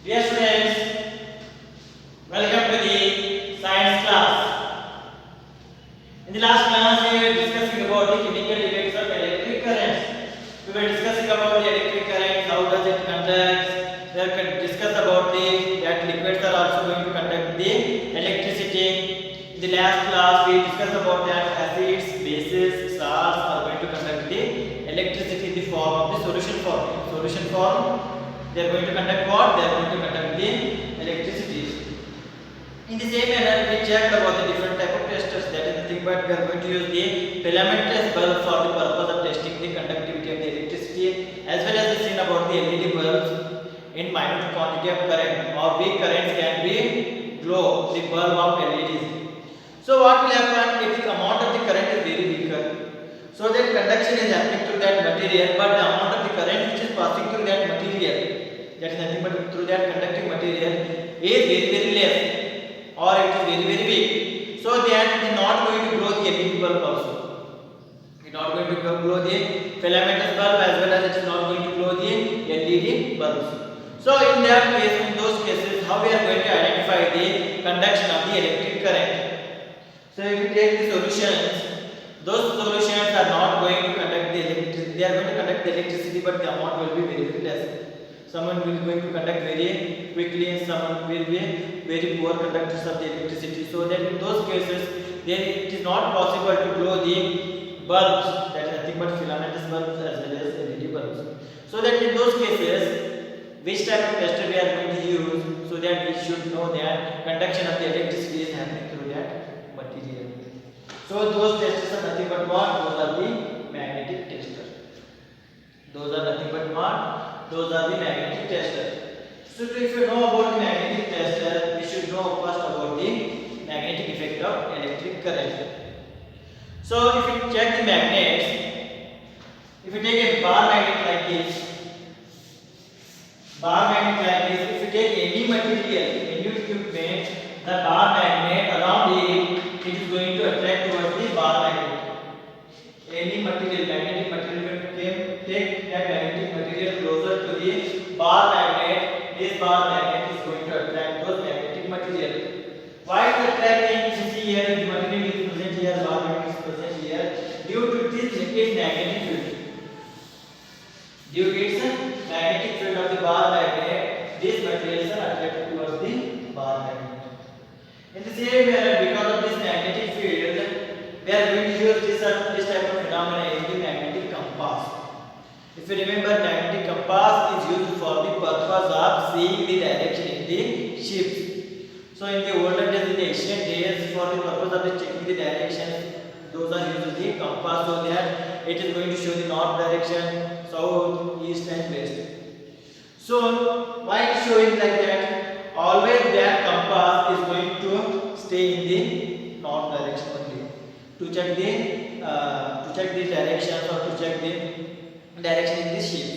Dear students, welcome to the science class. In the last class, we were discussing about the chemical effects of electric currents. We were discussing about the electric currents, how does it conduct. We have discussed about that liquids are also going to conduct the electricity. In the last class, we discussed about that acids, bases, salts are going to conduct the electricity in the form of the solution form. In solution form, they are going to conduct what? They are going to conduct the electricity. In the same manner, we checked about the different type of testers. That is nothing but we are going to use the filamentless bulb for the purpose of testing the conductivity of the electricity, as well as we seen about the LED bulbs in minute quantity of current or weak currents can be glow the bulb of LEDs. So what will happen if the amount of the current is very weaker? So that conduction is happening through that material, but the amount of the current which is passing through that material, that is nothing but through that conducting material, is very less, or it is very weak. So that is not going to glow the LED bulb also. It is not going to glow the filamentous bulb, as well as it is not going to glow the LED bulbs. So in that case, in those cases, how we are going to identify the conduction of the electric current? So if you take the solutions, those solutions are not going to conduct the electricity. They are going to conduct the electricity, but the amount will be very less. Someone will going to conduct very quickly, and someone will be very poor conductors of the electricity. So that in those cases, then it is not possible to glow the bulbs. That is nothing but filamentous bulbs as well as LED bulbs. So that in those cases, which type of tester we are going to use, so that we should know that conduction of the electricity is happening through that material. So those testers are nothing but what? Those are the magnetic testers. Those are nothing but what? Those are the magnetic testers. So if you know about the magnetic tester, we should know first about the magnetic effect of electric current. So if you check the magnets, if you take a bar magnet like this, if you take any material, any equipment, the bar magnet around it is going to attract towards the bar magnet. Any material, magnetic material, can take that magnetic material closer to the bar magnet. This bar magnet is going to attract those magnetic material. Why it is attracting? You see here, the material is present here, bar magnet is present here. Due to its magnetic field. Due to its magnetic field of the bar magnet, these materials are attracted towards the bar magnet. In the same manner, because of this magnetic field, we are going to use this type of phenomena in the magnetic compass. If you remember, magnetic compass is used for the purpose of seeing the direction in the ships. So in the older days, in the ancient days, for the purpose of checking the direction, those are used the compass, so that it is going to show the north direction, south, east and west. So why it is showing like that? Always that compass is going to stay in the north direction only to check the directions or to check the direction in the ship.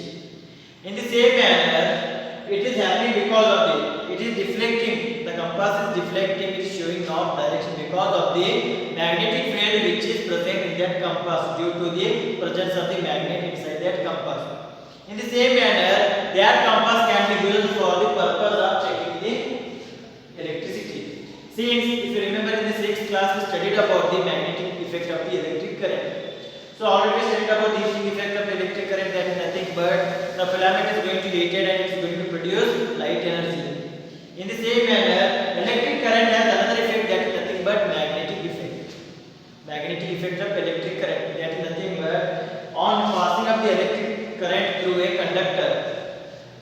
In the same manner, it is happening because of it is deflecting. The compass is deflecting. It is showing north direction because of the magnetic field which is present in that compass due to the presence of the magnet inside that compass. In the same manner, that compass can be used for the purpose of checking the electricity. Since if you remember in the 6th class, we studied about the magnetic effect of the electric current. So already we studied about the effect of the electric current, that is nothing but the filament is going to be heated and it is going to produce light energy. In the same manner, electric current has another effect, that is nothing but magnetic effect. Magnetic effect of electric current, that is nothing but on passing of the electric current through a conductor.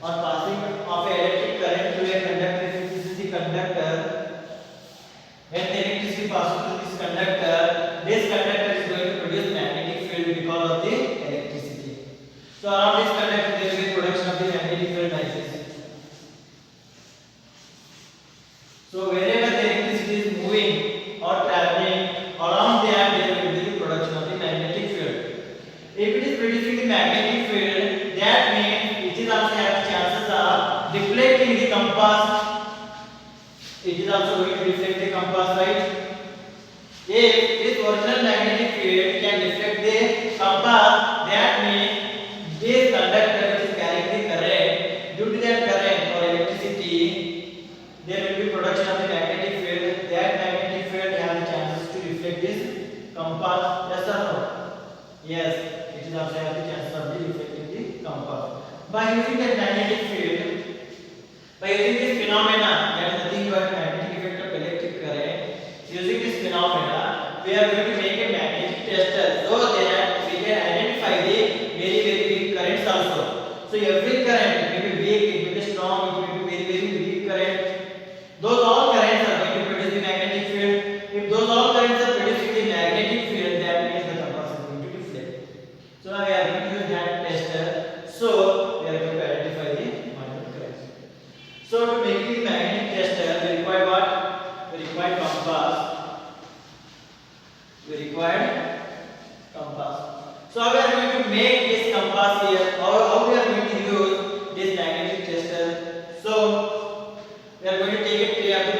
On passing of a electric current through a conductor, if this is the conductor, when the electricity passes through this conductor is going to produce magnetic field because of the electricity. So around this conductor there will be production of the magnetic field like this. So wherever the electricity is moving or traveling, around there will be the production of the magnetic field. If it is producing the magnetic field, that means it is also has chances of deflecting the compass. It is also going to deflect the compass, right? If this original magnetic field can deflect the compass, that means this conductor which is carrying the current, due to that current or electricity, by using the magnetic field, by using this phenomena, that is nothing but magnetic effect of electric current, using this phenomena we are going to make a magnetic tester so that we can identify the very weak currents also. So every current, it may be weak, it may be strong, it may be very weak current, those all currents are going to produce the magnetic field. If those all currents are producing the magnetic field, that means the compass is going to deflect. So now we are going to use that tester, so we are going to identify the magnetic currents. So to make the magnetic tester, we require what? We require compass. We require compass. So how we are going to make this compass here, or how we are going to use this magnetic tester? So we are going to take a tray of the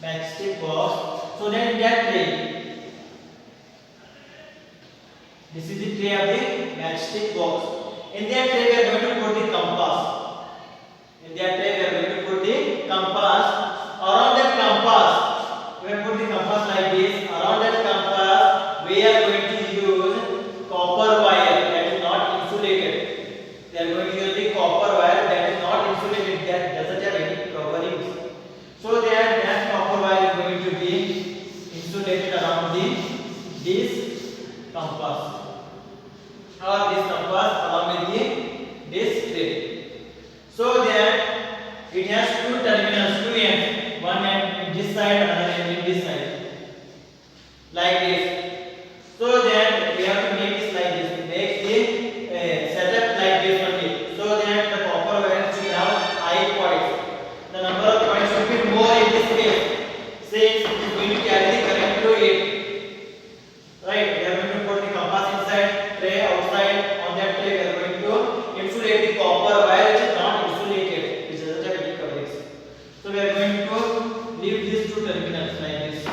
matchstick box. So then in that tray, this is the tray of the matchstick box. In that tray we are going to put the compass. In that tray we are going to put the compass. Around that compass, we will put the compass like this. Around that compass, we are going to use copper wire that is not insulated. We are going to use the copper wire that is not insulated, that doesn't have any coverings. So that copper wire is going to be insulated around this compass, or this compass along with this tray. So that it has two terminals, two ends, one end in this side, another end in this side, like this. So that we have to make this like this. Make the setup like this only. So that the copper wire should have high points. The number of points should be more in this case, since it is going to carry the current through it. Right? We are going to put the compass inside, tray outside. On that tray, we are going to insulate the copper wire which is not insulated, which doesn't have any coverage. So we are going to leave these two terminals like this.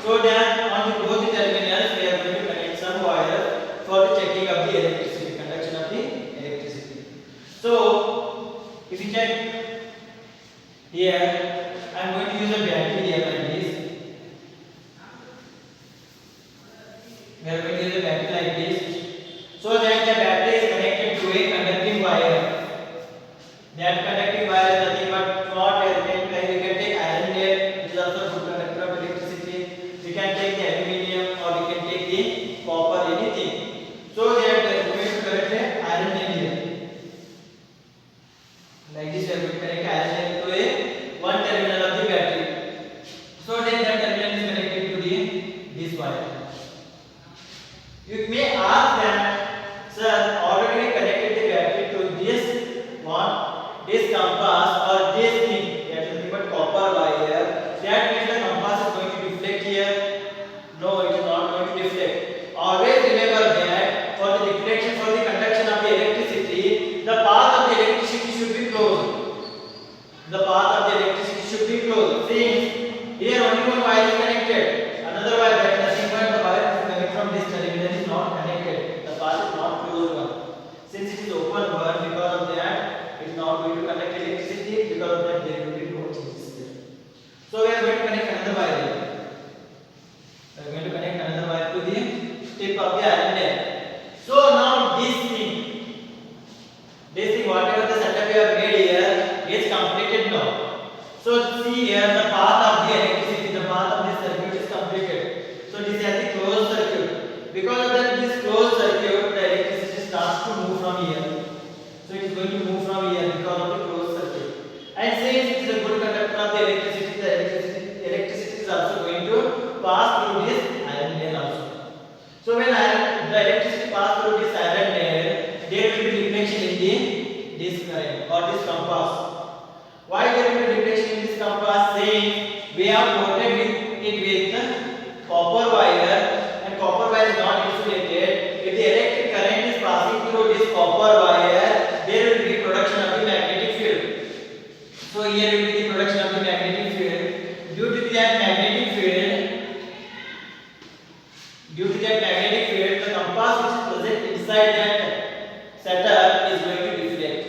So that on both the terminals we are going to connect some wire for the checking of the electricity, conduction of the electricity. So if you check here, I am going to use a battery here like this. We are going to use a battery like this, so that the battery is connected to a conducting wire. That conducting wire is nothing but not we can take iron nail, which is also a good conductor of electricity. We can take the aluminium, or we can take the copper, anything. So that we are going to connect the iron nail here. Like this, we are going to connect iron nail to a one terminal of the battery. So then that terminal is connected to this wire. You may ask that, sir, already we connected the battery to this one, this compass or this thing, that is nothing but copper wire. That means the compass is going to deflect here. No, it is not going to deflect. Always remember that for the deflection, for the conduction of the electricity, the path of the electricity should be closed. The path of the electricity should be closed. Since here only one wire is connected, another wire, that is nothing but the wire is coming from this terminal is not connected. The path is not closed one. Since it is open one, because of that, it is not going to conduct electricity. Because of that, there will be no changes there. So we are going to connect another wire here. We are going to connect another wire to the tip of the iron nail. So now this thing, whatever the setup we have made here is completed now. So see here, the path of the electricity, the path of this circuit is completed. So this is the closed circuit. Because of that, this closed circuit, the electricity starts to move from here. So it is going to move from here because of the closed circuit. And since it is a good conductor of the electricity, electricity is also going to pass through this iron nail also. So when the electricity pass through this iron nail, there will be deflection in this current or this compass. Why there will be deflection in this compass? Since we have coated it with copper wire, and copper wire is not insulated. If the electric current is passing through this copper wire, there will be production of the magnetic field. So here will be the production of the magnetic field. Due to that magnetic field, the compass which is present inside that setup is going to deflect.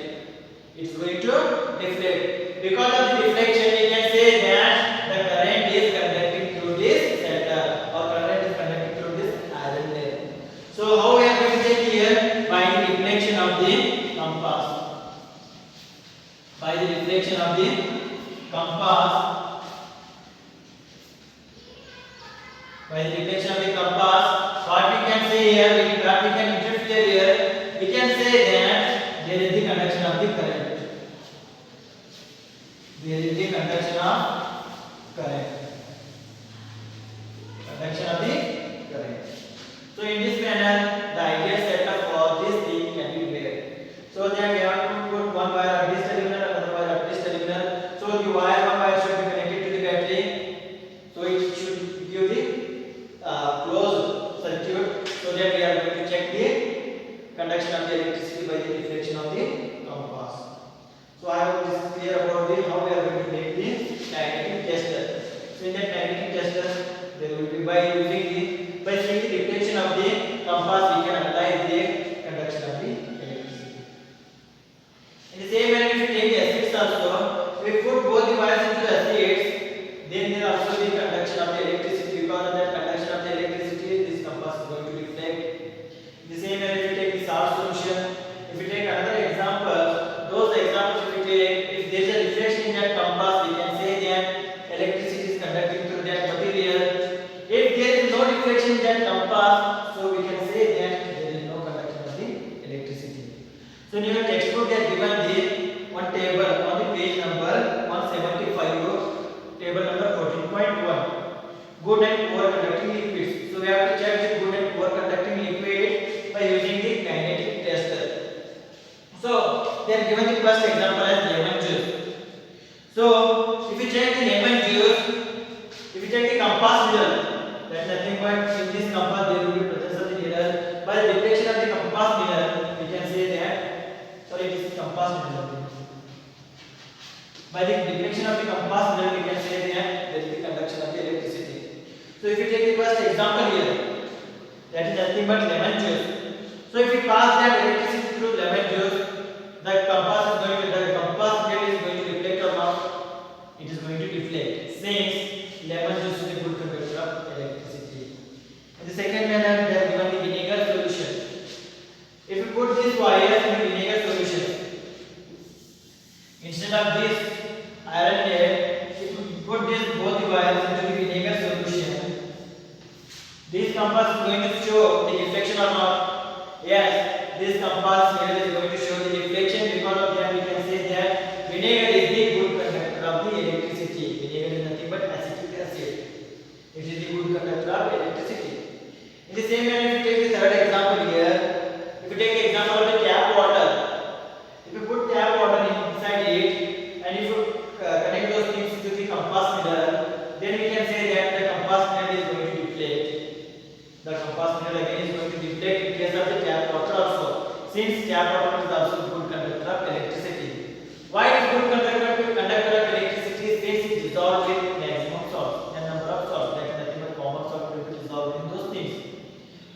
It is going to deflect. Because of the deflection, we can say that the current is conducting through this setup, or current is conducting through this iron nail. So how we are going to check here? By the deflection of the compass. By the reflection of the compass. By the reflection of the compass, what we can say here, what we can interpret here, we can say that there is the conduction of the current. There is the conduction of current. Conduction of the current. So in this manner, the ideal setup for this thing can be made. So then we have to put one wire at this terminal, another wire at this terminal. So the one wire should be connected to the battery. So it should give the closed circuit. So that we are going to check the conduction of the electricity by the reflection of the compass. So I hope this is clear about the how we are going to make the magnetic tester. So in that magnetic tester, there will be by using the by seeing the reflection of the compass, we can analyze the conduction of the electricity. In the same manner, if you take the acids also, if we put both the wires into the acids, then there also the conduction of the electricity. Because of that conduction of the electricity, this compass is going to reflect. In the same manner, if you take the salt solution, if you take another example, those examples if you take, if there is a reflection in that compass, we can say that electricity is conducting through that material. If there is no reflection in that compass, so we can say that there is no conduction of the electricity. So in your textbook, they are given the one table on the page number 175, table number 14.1. Good and poor conducting liquids. So we have to check the good and poor conducting liquid by using the kinetic tester. So they are given the first example as lemon juice. So if you check the lemon juice, if you check the compass mirror, that is nothing but in this compass there will be presence of the mirror. By the reflection of the compass mirror, we can say that, sorry, this is compass mirror. By the reflection of the compass mirror, we can say that there is the conduction of the electricity. So if you take the first example here, that is nothing but lemon juice. So if you pass that electricity through lemon juice, the compass is going to reflect or not? It is going to deflect. Since lemon juice is a good conductor of electricity. In the second manner, they are given the vinegar solution. If you put these wires in the vinegar solution, instead of this iron lead, if you put both the wires into the vinegar solution, this compass is going to show the reflection or not? Yes, this compass here is going to show the reflection. Because of that, we can say that vinegar is the good conductor of the electricity. Vinegar is nothing but acetic acid. It is the good conductor of electricity. In the same manner, if you take the third example here, if you take the example of the tap water, if you put tap water inside it and if you connect those things to the compass mirror, then we can say that the compass mirror is going to deflect. The compass mirror again is going to deflect in case of the tap water also. Since tap water is also a good conductor of electricity. Why is good conductor of electricity? Since it dissolves with maximum salts and number of salts, that is nothing but common salt will be dissolved in those things.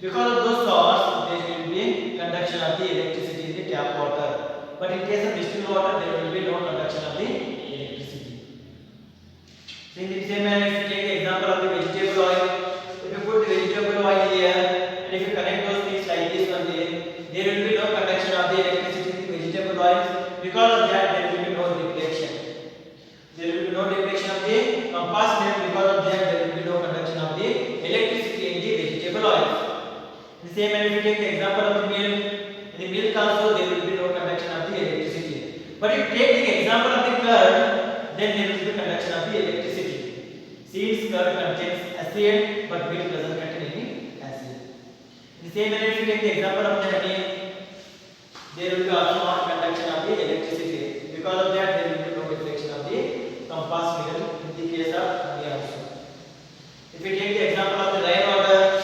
Because of those salts, there will be conduction of the electricity in the tap water. But in case of distilled water, there will be no conduction of the electricity. So in the same manner, if you take the example of the vegetable oil, if you put the vegetable oil here and if you connect those things like this one there will be no conduction of the electricity in the vegetable oils. Because of that, there will be no deflection. There will be no deflection of the compass mirror. Because of that, there will be no conduction of the electricity in the vegetable oils. In the same manner, if you take the example of the milk, in the milk also there will be no conduction of the electricity. But if you take the example of the curd, then there will be conduction of the electricity. Since curd contains acid, but milk doesn't contain any acid. In the same manner, if you take the example of the honey, there will be also not conduction of the electricity. Because of that, there will be no deflection of the compass mirror in the case of honey also. If we take the example of the rainwater,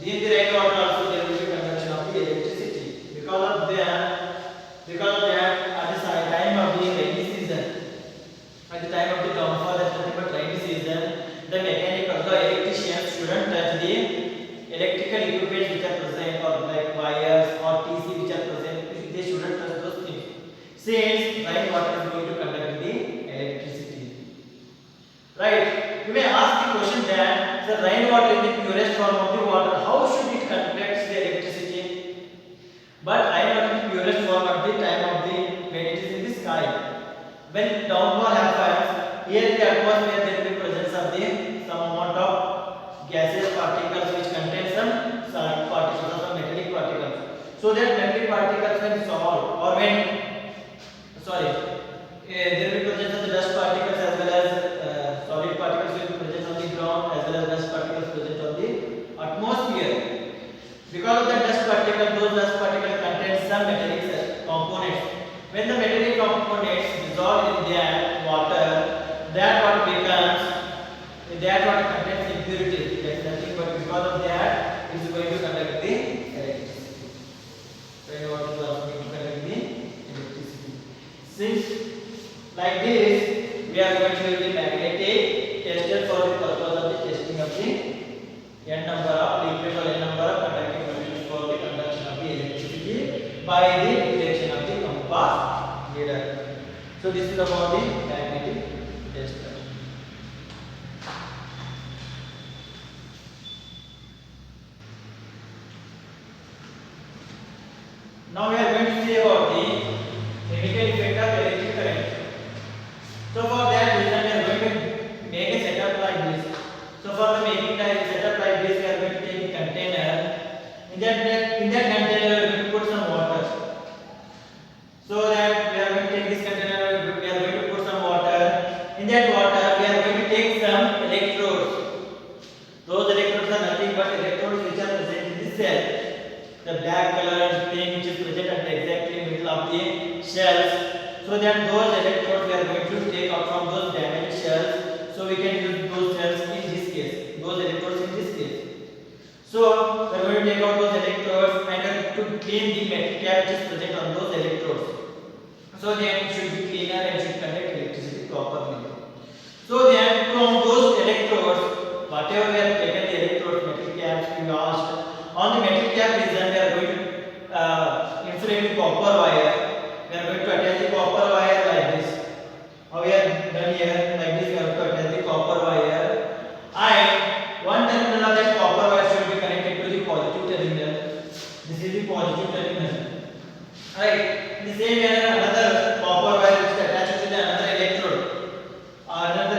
in the rainwater also there will be conduction of the electricity. Because of that, at the time of the rainy season, at the time of the downfall, that is nothing but rainy season, the mechanic or the electrician shouldn't touch the electrical equipment which are present, or like wires or TC which are present. They shouldn't touch those things. Since rainwater is going to conduct the electricity. Right? You may ask the question that the rainwater is the purest form of the water. How should it conduct the electricity? But rainwater is the purest when downfall happens, here in the atmosphere there will be presence of the some amount of gaseous particles which contain some solid particles or some metallic particles. So that metallic particles when solved or when there will be presence of the dust particles as well as solid particles will be present on the ground as well as dust particles present on the atmosphere. Because of the dust particle, those dust particles contain some metallic components. When the metallic components dissolve in that water becomes that water contains impurities. That is nothing but because of that it is going to conduct the electricity. When water is also going to conduct the electricity. Since like this, we are going to use the magnetic tester for the purpose of the testing of the n number of liquid or n number of conducting materials for the conduction of the electricity by the direction of the compass needle. So this is about the magnetic tester. Now we are going to see about the chemical effect of electric current. So for that reason we are going to make a setup like this. So for the making the setup like this, we are going to take a container. In that container we are going to put some water. So that we are going to take this container, we are going to put some water. In that water we are going to take some electrodes. Those electrodes are nothing but electrodes which are present in this cell. The black colored thing which is present at the exactly middle of the shells. So that those electrodes we are going to take out from those damaged shells. So we can use those cells in this case, those electrodes in this case. So we are going to take out those electrodes and to clean the metal cap which is present on those electrodes. So then it should be cleaner and should conduct electricity properly. So then from those electrodes, whatever we have taken the electrodes, metal caps we lost, on the metal cap region we are going to insulate the copper wire. We are going to attach the copper wire like this. How we have done here like this, we have to attach the copper wire and one terminal of that copper wire should be connected to the positive terminal. This is the positive terminal. Right. In the same manner another copper wire which is attached to the another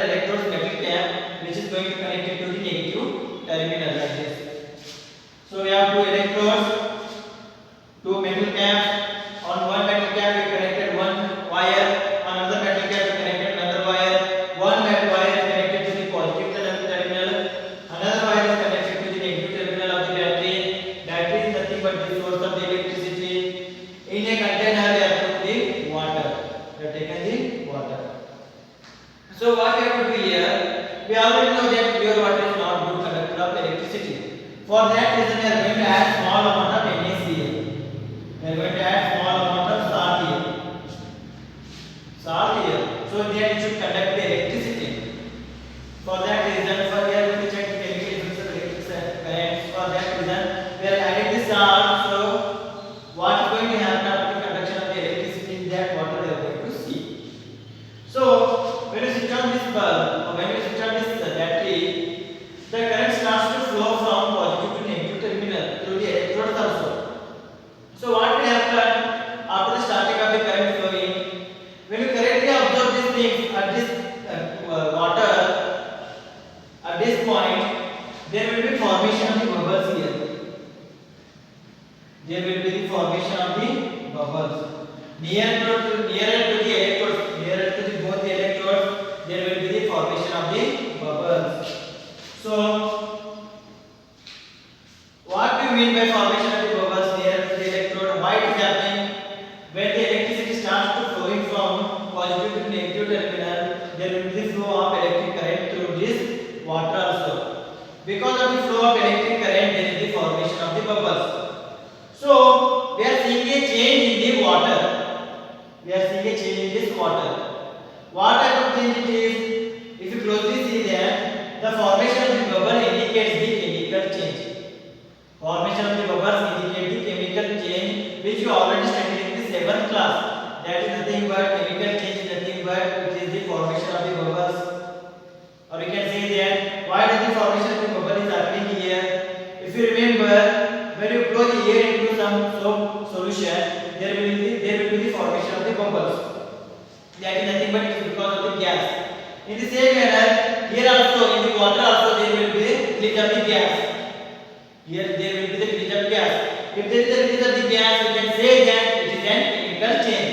electrode metal cap which is going to connect it to the negative terminal like this. So we have two electrodes, two metal caps. On one metal cap we connected one wire, on another metal cap we connected another wire. One metal wire is connected to the positive terminal, another wire is connected to the negative terminal of the battery. Battery is nothing but the source of the electricity. In a container we have put the water. We have taken the water. So what we have to do here, we already know that pure water is not good conductor of electricity. For that reason we are going to add small amount of NaCl. We are going to add small amount of salt here. So that it should conduct the electricity. For that reason, we are going to check the chemical effects of electric current. For that reason, we are adding the salt. So what is going to happen after the conduction of the electricity in that water we are going to see. So when you switch on this bulb or when you switch on this battery, the current starts to flow from positive to negative terminal through the electrodes also. So what will happen after the starting of the current flowing? When you correctly observe these things at this water, at this point, there will be formation of the bubbles here. There will be the formation of the bubbles. Nearer to the electrodes, nearer to both the electrodes, there will be the formation of the bubbles. So, what do you mean by formation of the bubbles near to the electrode? Why it is happening? When the electricity starts to flowing from positive to negative terminal, there will be the flow of electric current through this water also. Because of the flow of electric current, there is the formation of the bubbles. So, we are seeing a change in the water. We are seeing a change in this water. What type of change it is? If you closely see there, the formation of the bubble indicates the chemical change. Formation of the bubbles indicates the chemical change which you already studied in the 7th class. That is nothing but chemical change, nothing but it is the formation of the bubbles. Or we can say that why does the formation of the bubble is happening here? If you remember, when you blow the air into some soap solution, there will be the formation of the bubbles. That is nothing but it is because of the gas. In the same manner, here also in the water also there will be release of the gas. Here there will be the release of gas. If there is a release of the gas, we can say that it is an chemical change.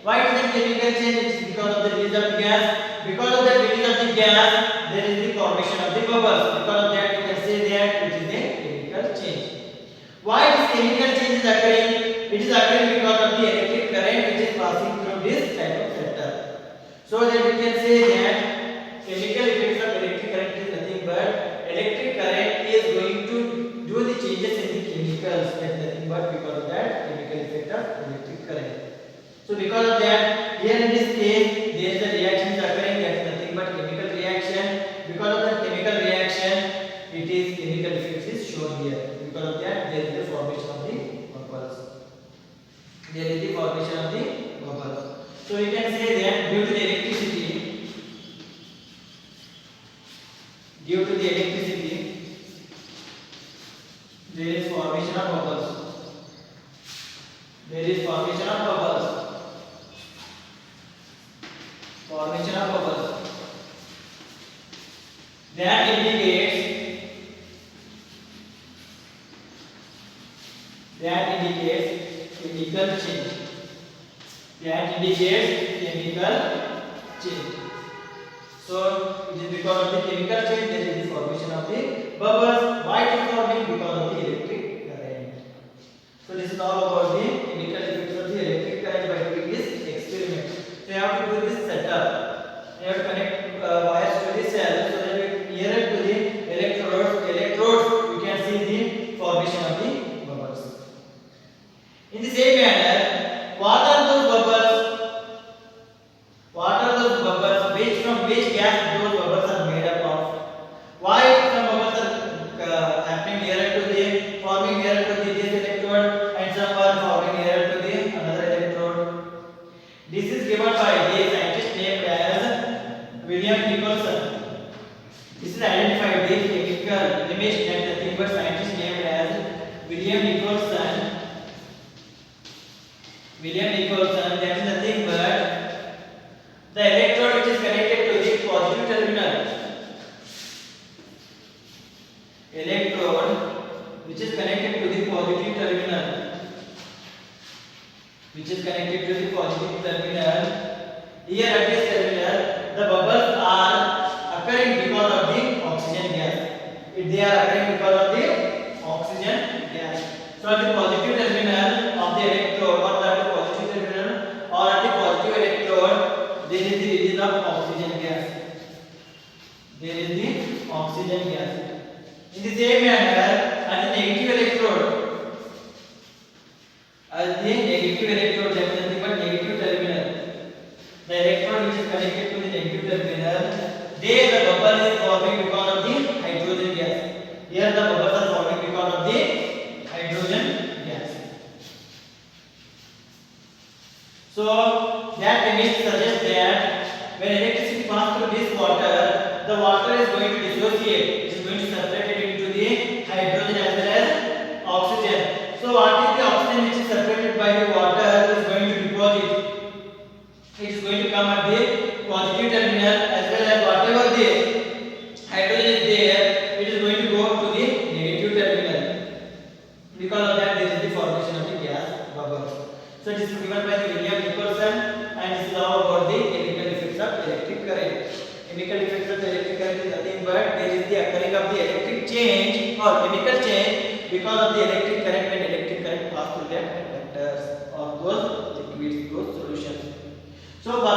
Why it is a chemical change? It is because of the release of the gas. Because of the release of the gas, there is the formation of the bubbles. Because of that, we can say that it is a chemical change. Why this chemical change is occurring? It is occurring because of the electric current which is passing through this type of sector. So that we can say that chemical effects of electric current is nothing but electric current is going to do the changes in the chemicals. That is nothing but because of that chemical effect of electric current. So because of that, here in this case, there is a reaction is occurring. That is nothing but chemical reaction. Because of the chemical reaction, it is chemical effects is shown here. Because of that, there is the formation of the bubbles. There is the formation of the bubbles. So we can say that due to the electricity, there is formation of bubbles. There is formation of bubbles. Formation of bubbles. That indicates chemical change. That indicates chemical change. So it is because of the chemical change there is the formation of the bubbles. Why it is forming? Because of the electric current. So this is all about the chemical effects of the electric current by doing this experiment. So you have to do this setup. You have to connect wires to the cell so that nearer to the electrodes you can see the formation of the bubbles. In the same manner, what are those bubbles? What are those bubbles? From which gas those bubbles are made up of? Why some bubbles are happening nearer to the forming nearer to the this electrode and some are forming nearer to the another electrode? This is given by a scientist named as William Nicholson. This is identified the chemical image that the thing but scientist named as William Nicholson. That is nothing but the electrode which is connected to the positive terminal. Electrode which is connected to the positive terminal. Here at this terminal, the bubbles are occurring because of the oxygen gas. They are occurring because of the oxygen gas. So at the positive terminal of the electrode or at the positive terminal or at the positive electrode, there is the release of oxygen gas. In the same manner, at the negative electrode, that is nothing but negative terminal. The electrode which is connected to the negative terminal, there the bubble is forming because of the hydrogen gas. Here the bubbles are forming because of the hydrogen gas. So that image suggests that when electricity passes through this water, the water is going to dissociate. It is going to separate it into the hydrogen as well as oxygen. So what is the oxygen which is separated by the water is going to deposit? It is going to come at the positive terminal as well as whatever the hydrogen is there, it is going to go to the negative terminal. Because of that, there is the formation of the gas bubbles. So this is given by the William Nicholson, and this is all about the chemical effects of electric current. Chemical effects of electric current is nothing but there is the occurring of the electric change or chemical change because of the electric current when electric current passes through that conductors or those liquids, those solutions. So for